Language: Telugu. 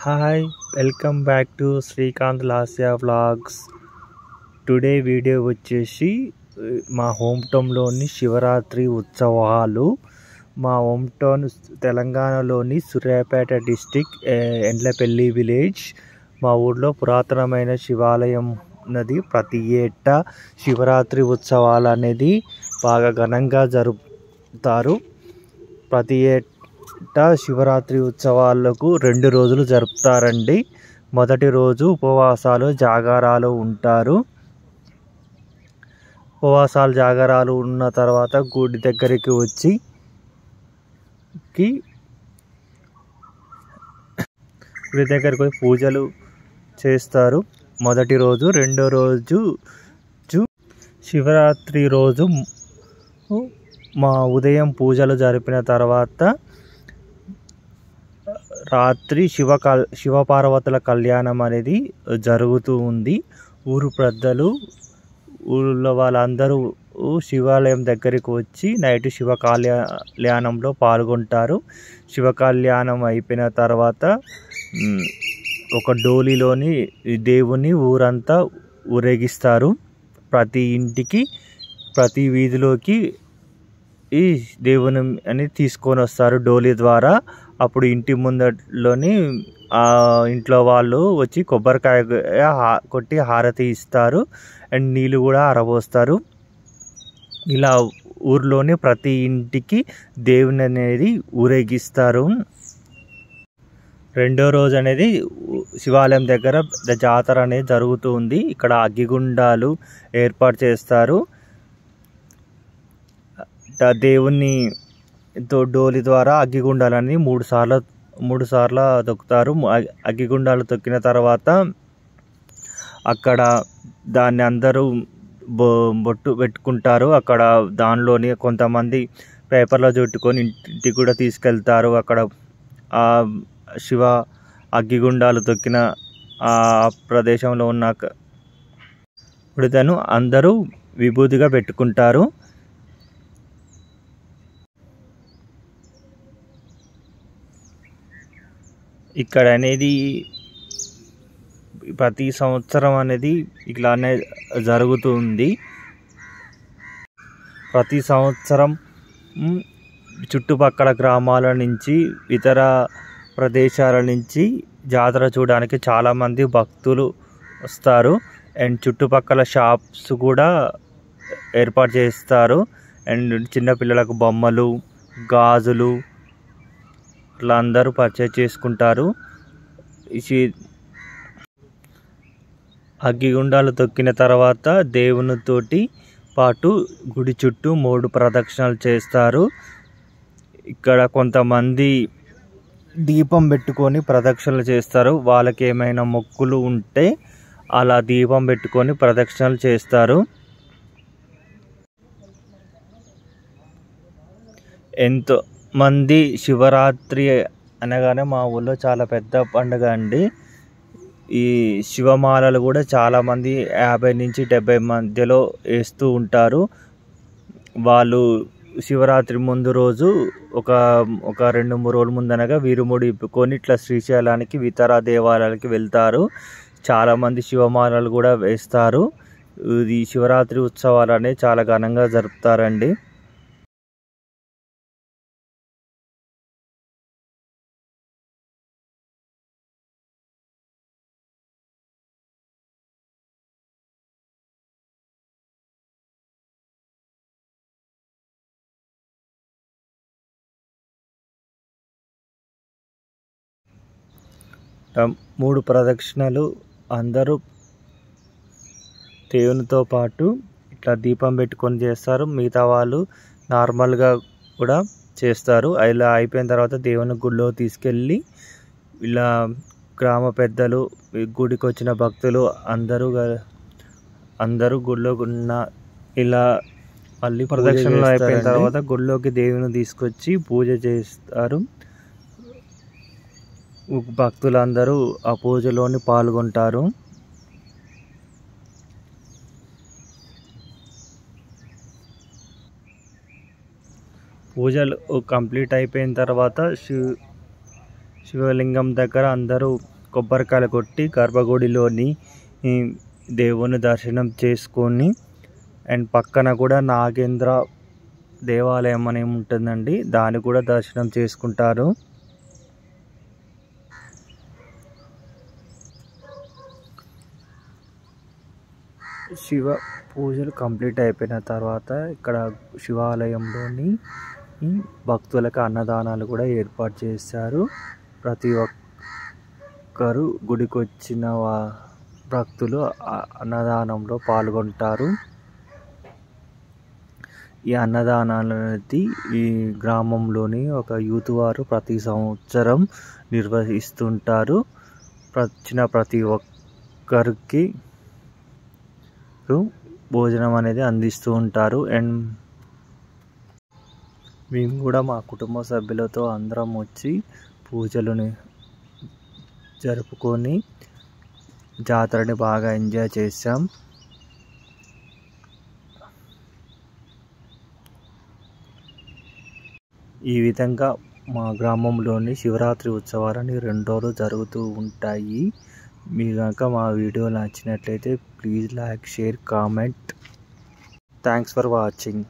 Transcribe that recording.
Hi welcome back to Srikanth Lasya vlogs. Today video వచ్చేసి మా హోమ్ టౌన్లోని శివరాత్రి ఉత్సవాలు. మా హోమ్ టౌన్ తెలంగాణలోని సూర్యాపేట డిస్టిక్ ఎండ్లపల్లి విలేజ్. మా ఊర్లో పురాతనమైన శివాలయం ఉన్నది. ప్రతి ఏటా శివరాత్రి ఉత్సవాలు అనేది బాగా ఘనంగా జరుపుతారు. ప్రతి ఏటా శివరాత్రి ఉత్సవాలకు 2 రోజులు జరుపుతారండి. మొదటి రోజు ఉపవాసాలు జాగారాలు ఉంటారు. ఉపవాసాలు జాగారాలు ఉన్న తర్వాత గుడి దగ్గరికి వచ్చి పూజలు చేస్తారు. మొదటి రోజు. రెండో రోజు శివరాత్రి రోజు మా ఉదయం పూజలు జరిపిన తర్వాత రాత్రి శివపార్వతుల కళ్యాణం అనేది జరుగుతూ ఉంది. ఊరు పెద్దలు ఊళ్ళో వాళ్ళందరూ శివాలయం దగ్గరికి వచ్చి నైట్ శివ కళ్యాణంలో పాల్గొంటారు. శివ కళ్యాణం అయిపోయిన తర్వాత ఒక డోలీలోని దేవుని ఊరంతా ఊరేగిస్తారు. ప్రతి ఇంటికి ప్రతి వీధిలోకి ఈ దేవుని అని తీసుకొని వస్తారు డోలీ ద్వారా. అప్పుడు ఇంటి ముందట్లోని ఇంట్లో వాళ్ళు వచ్చి కొబ్బరికాయ కొట్టి హారతి ఇస్తారు అండ్ నీళ్ళు కూడా ఆరబోస్తారు. ఇలా ఊర్లోని ప్రతి ఇంటికి దేవుని అనేది ఊరేగిస్తారు. రెండో రోజు అనేది శివాలయం దగ్గర జాతర అనేది జరుగుతూ ఉంది. ఇక్కడ అగ్గిగుండాలు ఏర్పాటు చేస్తారు. దేవుని డోలి ద్వారా అగ్గిగుండాలని మూడు సార్లు తొక్కుతారు. అగ్గిగుండాలు తొక్కిన తర్వాత అక్కడ దాన్ని అందరూ బొట్టు పెట్టుకుంటారు. అక్కడ దానిలోని కొంతమంది పేపర్లో చుట్టుకొని ఇంటికి కూడా తీసుకెళ్తారు. అక్కడ ఆ శివ అగ్గిగుండాలు తొక్కిన ఆ ప్రదేశంలో ఉన్న ఉడతను అందరూ విభూతిగా పెట్టుకుంటారు. ఇక్కడ అనేది ప్రతి సంవత్సరం అనేది ఇట్లానే జరుగుతుంది. ప్రతి సంవత్సరం చుట్టుపక్కల గ్రామాల నుంచి ఇతర ప్రదేశాల నుంచి జాతర చూడడానికి చాలామంది భక్తులు వస్తారు. అండ్ చుట్టుపక్కల షాప్స్ కూడా ఏర్పాటు చేస్తారు. అండ్ చిన్నపిల్లలకు బొమ్మలు, గాజులు ఇట్లా అందరూ పర్చేజ్ చేసుకుంటారు. అగ్గిగుండాలు తొక్కిన తర్వాత దేవునితోటి పాటు గుడి చుట్టూ 3 ప్రదక్షిణలు చేస్తారు. ఇక్కడ కొంతమంది దీపం పెట్టుకొని ప్రదక్షిణలు చేస్తారు. వాళ్ళకి ఏమైనా మొక్కులు ఉంటే అలా దీపం పెట్టుకొని ప్రదక్షిణలు చేస్తారు. ఎంతో మంది శివరాత్రి అనగానే మా ఊళ్ళో చాలా పెద్ద పండుగ అండి. ఈ శివమాలలు కూడా చాలామంది 50 నుంచి 70 మధ్యలో వేస్తూ ఉంటారు. వాళ్ళు శివరాత్రి ముందు రోజు ఒక 2-3 రోజుల ముందనగా వీరుముడి ఇప్పుకొని ఇట్లా శ్రీశైలానికి ఇతర దేవాలయాలకి వెళ్తారు. చాలామంది శివమాలలు కూడా వేస్తారు. ఇది శివరాత్రి ఉత్సవాలు అనేవి చాలా ఘనంగా జరుపుతారండి. మూడు ప్రదక్షిణలు అందరూ దేవునితో పాటు ఇట్లా దీపం పెట్టుకొని చేస్తారు. మిగతా వాళ్ళు నార్మల్గా కూడా చేస్తారు. ఇలా అయిపోయిన తర్వాత దేవుని గుడిలో తీసుకెళ్ళి ఇలా గ్రామ పెద్దలు, గుడికి వచ్చిన భక్తులు అందరూ గుడిలో ఉన్న ఇలా మళ్ళీ ప్రదక్షిణలు అయిపోయిన తర్వాత గుడిలోకి దేవుని తీసుకొచ్చి పూజ చేస్తారు. భక్తులందరూ ఆ పూజలోని పాల్గొంటారు. పూజలు కంప్లీట్ అయిపోయిన తర్వాత శివలింగం దగ్గర అందరూ కొబ్బరికాయలు కొట్టి గర్భగుడిలోని దేవుని దర్శనం చేసుకొని అండ్ పక్కన కూడా నాగేంద్ర దేవాలయం అని ఉంటుందండి, దాన్ని కూడా దర్శనం చేసుకుంటారు. శివ పూజలు కంప్లీట్ అయిపోయిన తర్వాత ఇక్కడ శివాలయంలోని భక్తులకు అన్నదానాలు కూడా ఏర్పాటు చేశారు. ప్రతి ఒక్కరు గుడికి వచ్చిన భక్తులు అన్నదానంలో పాల్గొంటారు. ఈ అన్నదానాలనేది ఈ గ్రామంలోని ఒక యూత్ వారు ప్రతి సంవత్సరం నిర్వహిస్తుంటారు. వచ్చిన ప్రతి ఒక్కరికి భోజనం అనేది అందిస్తూ ఉంటారు. అండ్ మేము కూడా మా కుటుంబ సభ్యులతో అందరం వచ్చి పూజలను జరుపుకొని జాతరని బాగా ఎంజాయ్ చేసాం. ఈ విధంగా మా గ్రామంలోని శివరాత్రి ఉత్సవాలని 2 రోజులు జరుగుతూ ఉంటాయి. మీకు కనుక మా వీడియో నచ్చినట్లయితే please like, share, comment. Thanks for watching.